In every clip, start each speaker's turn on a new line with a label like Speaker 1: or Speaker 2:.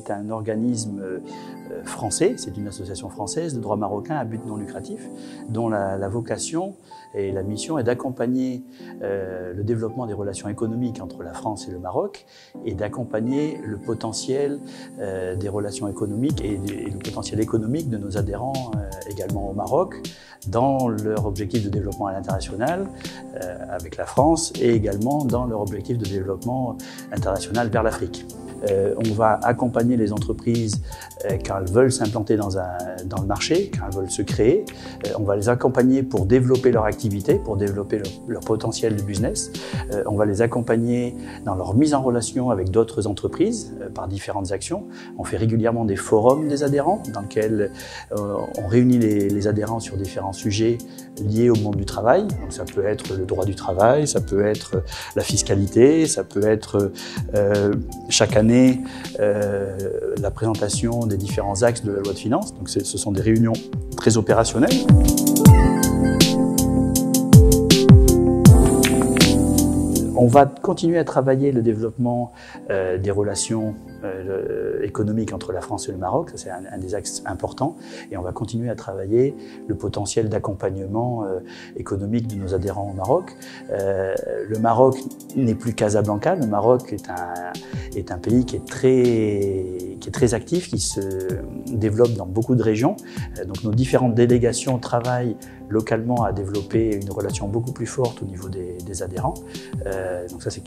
Speaker 1: est un organisme français, c'est une association française de droit marocain à but non lucratif, dont la vocation et la mission est d'accompagner le développement des relations économiques entre la France et le Maroc et d'accompagner le potentiel des relations économiques et le potentiel économique de nos adhérents également au Maroc dans leur objectif de développement à l'international avec la France et également dans leur objectif de développement international vers l'Afrique. On va accompagner les entreprises quand elles veulent s'implanter dans le marché, quand elles veulent se créer. On va les accompagner pour développer leur activité, pour développer leur potentiel de business. On va les accompagner dans leur mise en relation avec d'autres entreprises par différentes actions. On fait régulièrement des forums des adhérents dans lesquels on réunit les adhérents sur différents sujets liés au monde du travail. Donc ça peut être le droit du travail, ça peut être la fiscalité, ça peut être chaque année la présentation des différents axes de la loi de finances. Donc ce sont des réunions très opérationnelles. On va continuer à travailler le développement des relations économiques entre la France et le Maroc, c'est un des axes importants, et on va continuer à travailler le potentiel d'accompagnement économique de nos adhérents au Maroc. Le Maroc n'est plus Casablanca, le Maroc est un pays qui est très actif, qui se développe dans beaucoup de régions. Donc nos différentes délégations travaillent localement à développer une relation beaucoup plus forte au niveau des adhérents. Donc ça c'est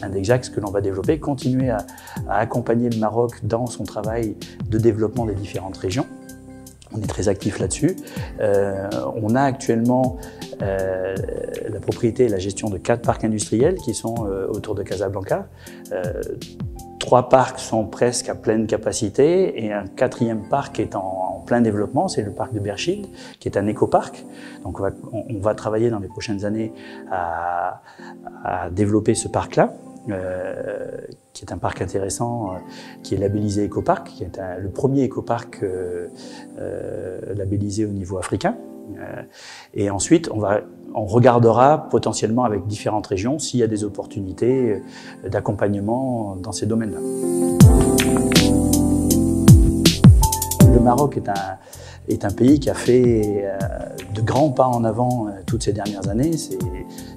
Speaker 1: un des axes que l'on va développer, continuer à accompagner le Maroc dans son travail de développement des différentes régions. On est très actif là-dessus. On a actuellement la propriété et la gestion de 4 parcs industriels qui sont autour de Casablanca. 3 parcs sont presque à pleine capacité et un 4e parc est en plein développement, c'est le parc de Berchid, qui est un écoparc. Donc on va travailler dans les prochaines années à développer ce parc-là. Qui est un parc intéressant, qui est labellisé écoparc, qui est le premier écoparc labellisé au niveau africain. Et ensuite, on regardera potentiellement avec différentes régions s'il y a des opportunités d'accompagnement dans ces domaines-là. Le Maroc est un pays qui a fait de grands pas en avant toutes ces dernières années.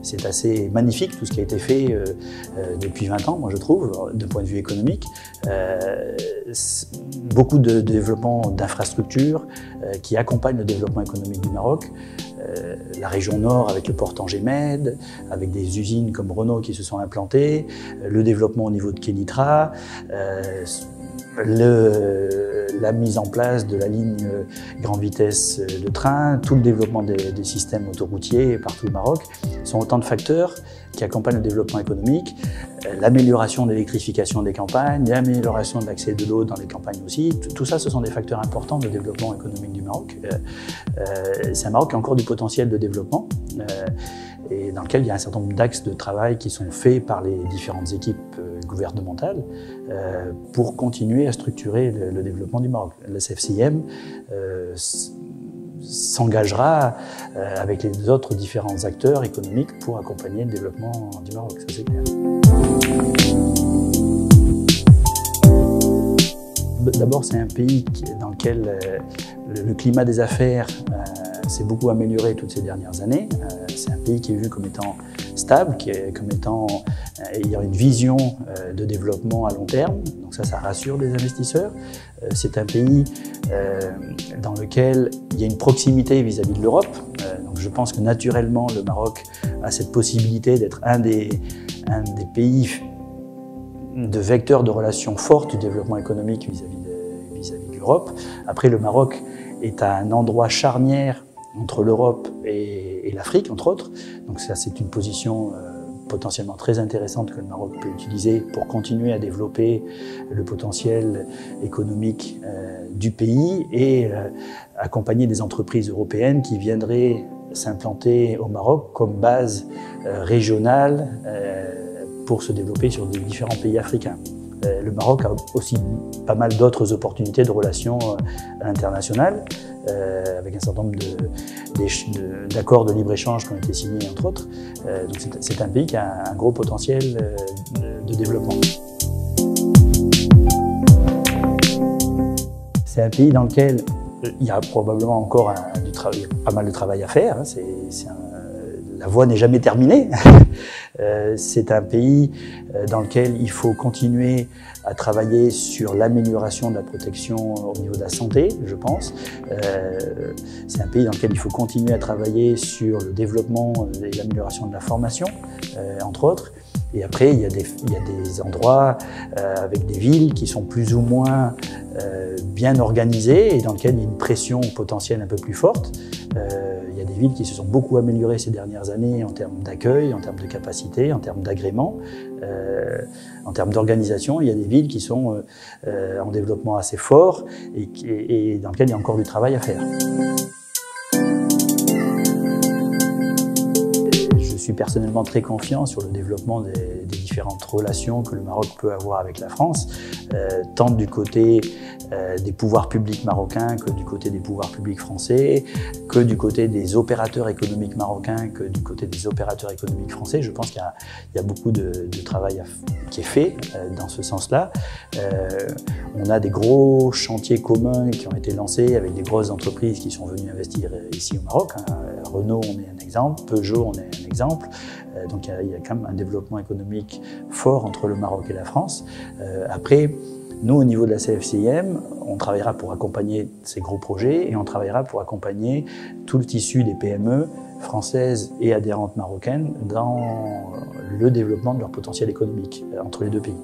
Speaker 1: C'est assez magnifique tout ce qui a été fait depuis 20 ans, moi je trouve, d'un point de vue économique. Beaucoup de développement d'infrastructures qui accompagnent le développement économique du Maroc. La région nord avec le port Tanger-Med, avec des usines comme Renault qui se sont implantées, le développement au niveau de Kenitra, la mise en place de la ligne grande vitesse de train, tout le développement des systèmes autoroutiers partout au Maroc, sont autant de facteurs qui accompagnent le développement économique, l'amélioration de l'électrification des campagnes, l'amélioration de l'accès de l'eau dans les campagnes aussi. Tout ça, ce sont des facteurs importants de développement économique du Maroc. C'est un Maroc qui a encore du potentiel de développement et dans lequel il y a un certain nombre d'axes de travail qui sont faits par les différentes équipes gouvernementales pour continuer à structurer le développement du Maroc. La CFCIM s'engagera avec les autres différents acteurs économiques pour accompagner le développement du Maroc, ça c'est clair. D'abord, c'est un pays dans lequel le climat des affaires s'est beaucoup amélioré toutes ces dernières années. C'est un pays qui est vu comme étant stable, comme étant ayant une vision de développement à long terme. Donc ça rassure les investisseurs. C'est un pays dans lequel il y a une proximité vis-à-vis de l'Europe. Donc je pense que naturellement, le Maroc a cette possibilité d'être un des pays de vecteurs de relations fortes du développement économique vis-à-vis de l'Europe. Après, le Maroc est à un endroit charnière entre l'Europe et l'Afrique, entre autres. Donc ça, c'est une position potentiellement très intéressante que le Maroc peut utiliser pour continuer à développer le potentiel économique du pays et accompagner des entreprises européennes qui viendraient s'implanter au Maroc comme base régionale pour se développer sur les différents pays africains. Le Maroc a aussi pas mal d'autres opportunités de relations internationales, avec un certain nombre d'accords de libre-échange qui ont été signés, entre autres. Donc c'est un pays qui a un gros potentiel de développement. C'est un pays dans lequel il y a probablement encore pas mal de travail à faire. La voie n'est jamais terminée. C'est un pays dans lequel il faut continuer à travailler sur l'amélioration de la protection au niveau de la santé, je pense. C'est un pays dans lequel il faut continuer à travailler sur le développement et l'amélioration de la formation, entre autres. Et après, il y a des endroits avec des villes qui sont plus ou moins bien organisées et dans lesquelles il y a une pression potentielle un peu plus forte. Il y a des villes qui se sont beaucoup améliorées ces dernières années en termes d'accueil, en termes de capacité, en termes d'agrément, en termes d'organisation. Il y a des villes qui sont en développement assez fort et dans lesquelles il y a encore du travail à faire. Je suis personnellement très confiant sur le développement des différentes relations que le Maroc peut avoir avec la France, tant du côté des pouvoirs publics marocains que du côté des pouvoirs publics français, que du côté des opérateurs économiques marocains, que du côté des opérateurs économiques français. Je pense qu'il y a beaucoup de travail qui est fait dans ce sens-là. On a des gros chantiers communs qui ont été lancés avec des grosses entreprises qui sont venues investir ici au Maroc. Renault, on est un exemple, Peugeot, on est un exemple. Donc il y a quand même un développement économique fort entre le Maroc et la France. Après, nous, au niveau de la CFCIM, on travaillera pour accompagner ces gros projets et on travaillera pour accompagner tout le tissu des PME françaises et adhérentes marocaines dans le développement de leur potentiel économique entre les deux pays.